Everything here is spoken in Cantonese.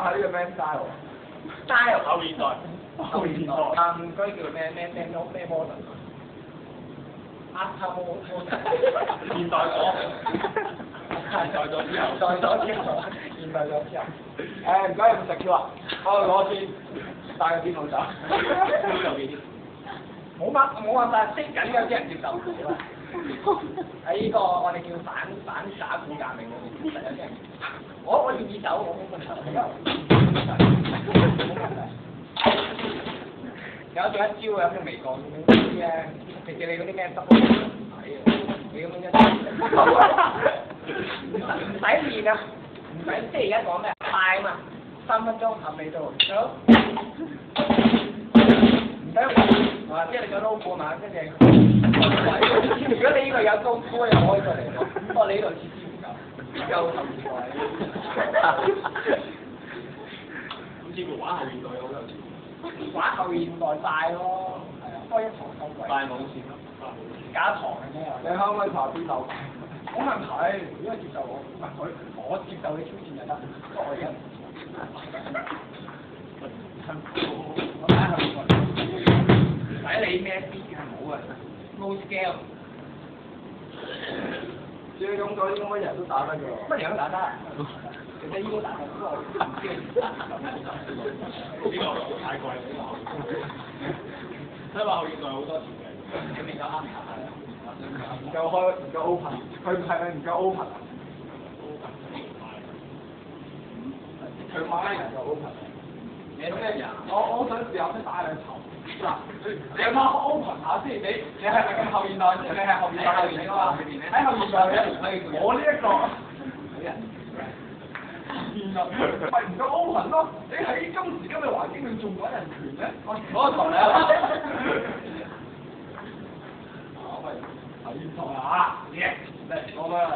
下呢個咩 style？style 後現代，後現代。嗰啲叫咩 modern？阿塔摩現代咗，現代咗之後，現代咗之後，唔該唔食票啊！我攞先，帶個電腦走。有幾啲？冇辦法，識緊嗰啲人接受唔到啦。喺呢個我哋叫反打鼓革命裏面，其實有啲人，我願意走，我冇問題。有做一招有啲微講嗰啲咧，直接你嗰啲咩得睇啊，你咁樣唔使練啊，唔使即係而家講咩快啊嘛，3分鐘合味道，好，唔使話即係你個 logo 嘛，跟住如果你呢個有高高又可以過嚟喎，不過你呢度設施唔夠後現代，好似個畫後現代好有錢。玩後現代晒咯，係啊，開一堂咁貴。大網線咯，假堂嘅啫。你可唔可以爬邊度？冇問題，如果接受我，唔係我接受你挑戰就得。不過我而家我睇下後現代，唔使理咩 beat 係冇嘅 ，no scale。只要咁講，應該乜人都打得㗎。乜人都打得。其實呢個大學不過唔知呢個太貴啦，所以話後現代好多條嘅，你未夠啱唔夠 open， 佢係咪唔夠 open 啊？佢買人就 open， 你咩人？我想試下先打兩頭。嗱，你有冇 open 下先？你係咪咁後現代？你係後現代嚟㗎嘛？喺後現代嘅，我呢一個人。現實咪唔夠 open 咯？你喺今時今日環境裏仲講人權咩？我同你啊！喂，頭先錯啦嚇，嘢嚟攞翻嚟。